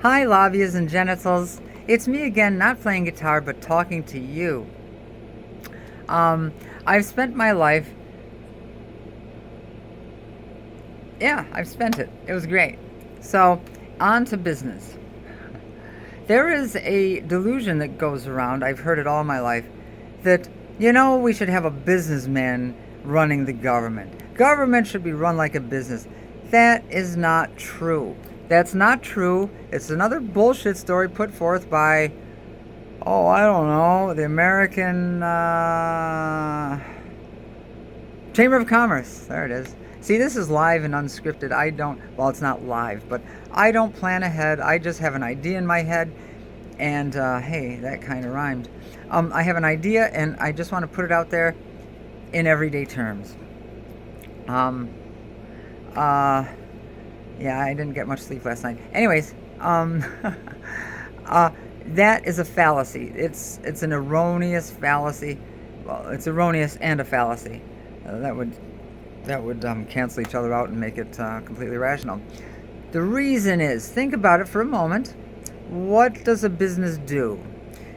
Hi, lobbyists and genitals. It's me again, not playing guitar, but talking to you. Um, I've spent my life, yeah, I've spent it. It was great. So, on to business. There is a delusion that goes around, I've heard it all my life, that, we should have a businessman running the government. Government should be run like a business. That is not true. That's not true. It's another bullshit story put forth by, oh, I don't know, the American Chamber of Commerce. There it is. See, this is live and unscripted. Well, it's not live, but I don't plan ahead. I just have an idea in my head, and hey, that kind of rhymed. I have an idea, and I just want to put it out there in everyday terms. Um, yeah, I didn't get much sleep last night. Anyways, that is a fallacy. It's an erroneous fallacy. Well, it's erroneous and a fallacy. That would cancel each other out and make it completely rational. The reason is, think about it for a moment. What does a business do?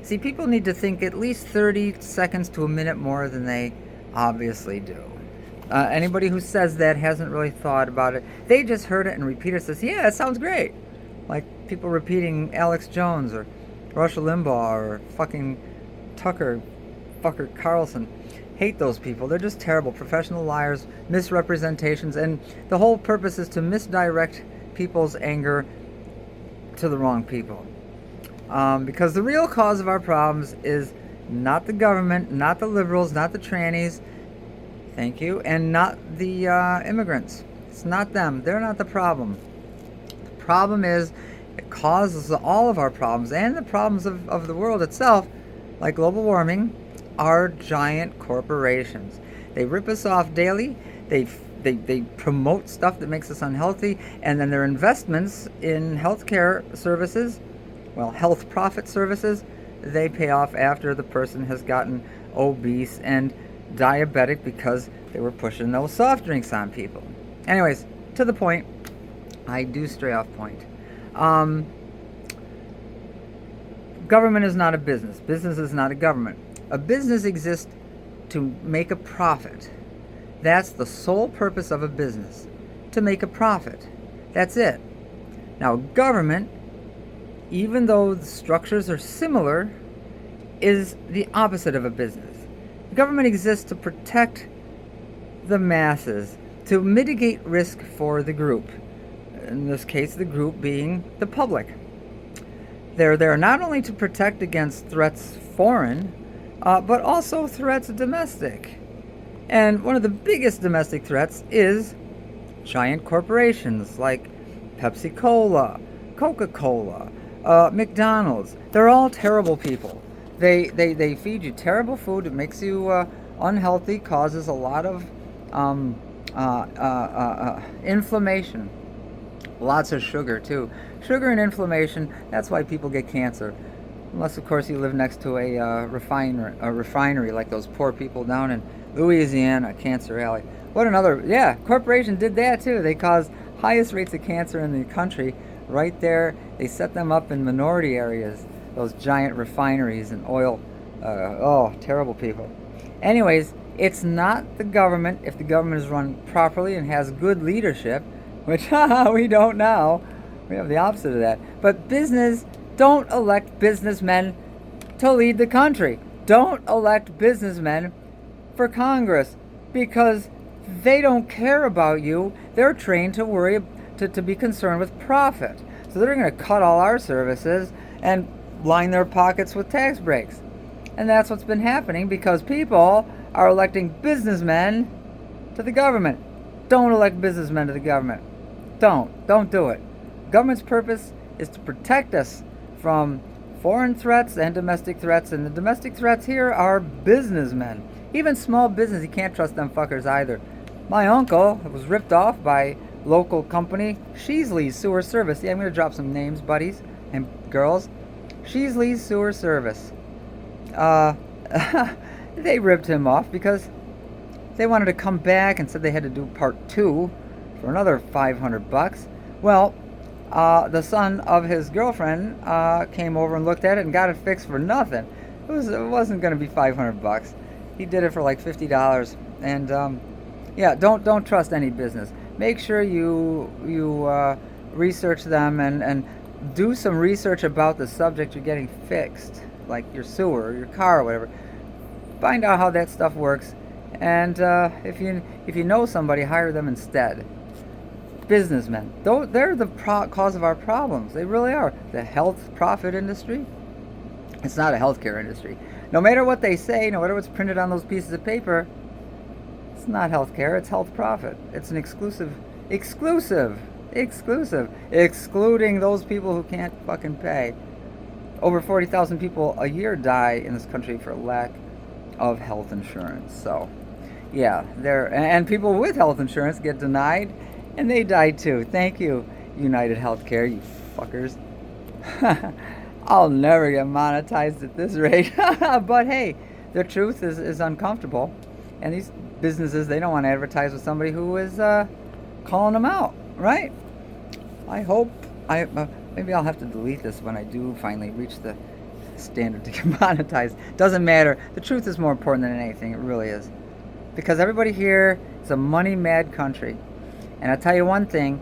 See, people need to think at least 30 seconds to a minute more than they obviously do. Anybody who says that hasn't really thought about it. They just heard it and repeat it. Says, yeah, it sounds great. Like people repeating Alex Jones or Rush Limbaugh or fucking Tucker fucker Carlson. Hate those people. They're just terrible. Professional liars, misrepresentations, and the whole purpose is to misdirect people's anger to the wrong people. Because the real cause of our problems is not the government, not the liberals, not the trannies, thank you, and not the immigrants. It's not them. They're not the problem. The problem is it causes all of our problems and the problems of the world itself, like global warming, are giant corporations. They rip us off daily. They promote stuff that makes us unhealthy, and then their investments in healthcare services, well, health profit services, they pay off after the person has gotten obese and diabetic because they were pushing those soft drinks on people. Anyways, to the point. I do stray off point. Government is not a business. Business is not a government. A business exists to make a profit. That's the sole purpose of a business, to make a profit. That's it. Now, government, even though the structures are similar, is the opposite of a business. Government exists to protect the masses, to mitigate risk for the group. In this case, the group being the public. They're there not only to protect against threats foreign, but also threats domestic. And one of the biggest domestic threats is giant corporations like Pepsi-Cola, Coca-Cola, McDonald's. They're all terrible people. They feed you terrible food. It makes you unhealthy, causes a lot of inflammation. Lots of sugar, too. Sugar and inflammation, that's why people get cancer. Unless, of course, you live next to a refinery like those poor people down in Louisiana, Cancer Alley. Corporation did that, too. They caused highest rates of cancer in the country right there. They set them up in minority areas, those giant refineries and oil. Terrible people. Anyways, it's not the government. If the government is run properly and has good leadership, which we don't now. We have the opposite of that. But don't elect businessmen to lead the country. Don't elect businessmen for Congress because they don't care about you. They're trained to be concerned with profit. So they're going to cut all our services and line their pockets with tax breaks. And that's what's been happening because people are electing businessmen to the government. Don't elect businessmen to the government. Don't do it. Government's purpose is to protect us from foreign threats and domestic threats, and the domestic threats here are businessmen. Even small business, you can't trust them fuckers either. My uncle was ripped off by local company, Sheasley's Sewer Service. Yeah, I'm going to drop some names, buddies and girls. Sheasley's Sewer Service. They ripped him off because they wanted to come back and said they had to do part 2 for another $500. Well, the son of his girlfriend came over and looked at it and got it fixed for nothing. It wasn't going to be $500. He did it for like $50. And yeah, don't trust any business. Make sure you research them and do some research about the subject you're getting fixed, like your sewer or your car or whatever. Find out how that stuff works, and if you know somebody, hire them instead. Businessmen, they're the cause of our problems. They really are. The health profit industry. It's not a healthcare industry. No matter what they say, no matter what's printed on those pieces of paper, it's not healthcare. It's health profit. It's an exclusive, excluding those people who can't fucking pay. Over 40,000 people a year die in this country for lack of health insurance. So, yeah, and people with health insurance get denied, and they die too. Thank you, United Healthcare, you fuckers. I'll never get monetized at this rate. But hey, the truth is uncomfortable, and these businesses, they don't want to advertise with somebody who is calling them out, right? I hope maybe I'll have to delete this when I do finally reach the standard to get monetized. Doesn't matter. The truth is more important than anything. It really is, because everybody here is a money mad country. And I'll tell you one thing,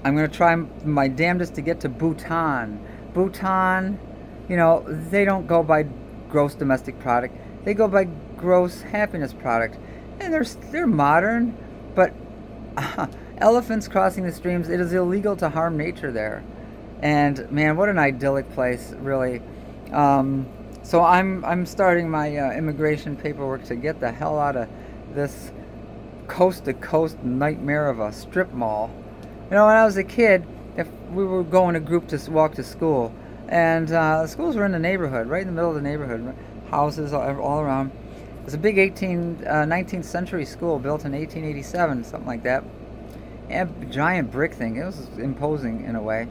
I'm going to try my damnedest to get to Bhutan. Bhutan, they don't go by gross domestic product. They go by gross happiness product. And they're modern, but elephants crossing the streams, it is illegal to harm nature there. And man, what an idyllic place, really. So I'm starting my immigration paperwork to get the hell out of this coast-to-coast nightmare of a strip mall. When I was a kid, if we were going a group to walk to school, and schools were in the neighborhood, right in the middle of the neighborhood, houses all around. It was a big 19th century school built in 1887, something like that. And a giant brick thing. It was imposing in a way.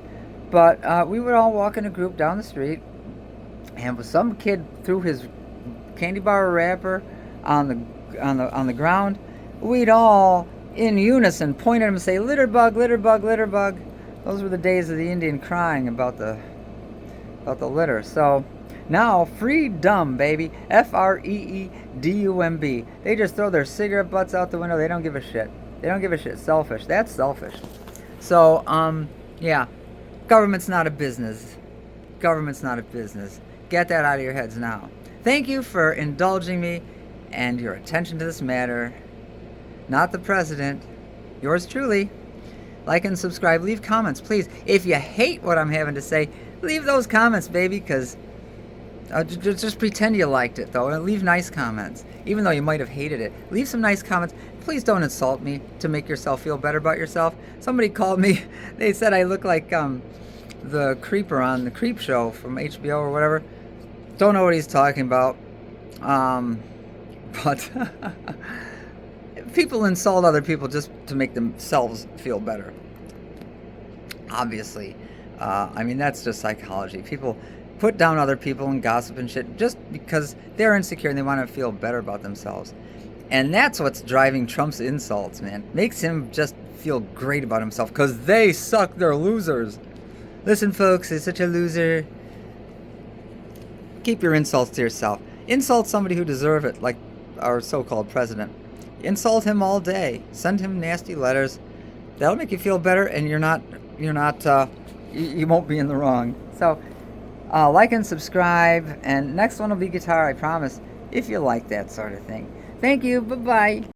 But we would all walk in a group down the street, and some kid threw his candy bar wrapper on the ground. We'd all, in unison, point at him and say, "Litter bug, litter bug, litter bug." Those were the days of the Indian crying about the litter. So now, freedom, baby. FREEDUMB. They just throw their cigarette butts out the window. They don't give a shit. They don't give a shit. Selfish. That's selfish. So, yeah. Government's not a business. Government's not a business. Get that out of your heads now. Thank you for indulging me and your attention to this matter. Not the president. Yours truly. Like and subscribe. Leave comments, please. If you hate what I'm having to say, leave those comments, baby, because just pretend you liked it, though, and leave nice comments. Even though you might have hated it, leave some nice comments. Please don't insult me to make yourself feel better about yourself. Somebody called me. They said I look like the creeper on the Creep Show from HBO or whatever. Don't know what he's talking about. But people insult other people just to make themselves feel better. Obviously. That's just psychology. People put down other people and gossip and shit just because they're insecure and they want to feel better about themselves. And that's what's driving Trump's insults, man. Makes him just feel great about himself because they suck. They're losers. Listen, folks, he's such a loser. Keep your insults to yourself. Insult somebody who deserves it, like our so-called president. Insult him all day. Send him nasty letters. That'll make you feel better, and you won't be in the wrong. So, like and subscribe, and next one will be guitar, I promise, if you like that sort of thing. Thank you. Bye-bye.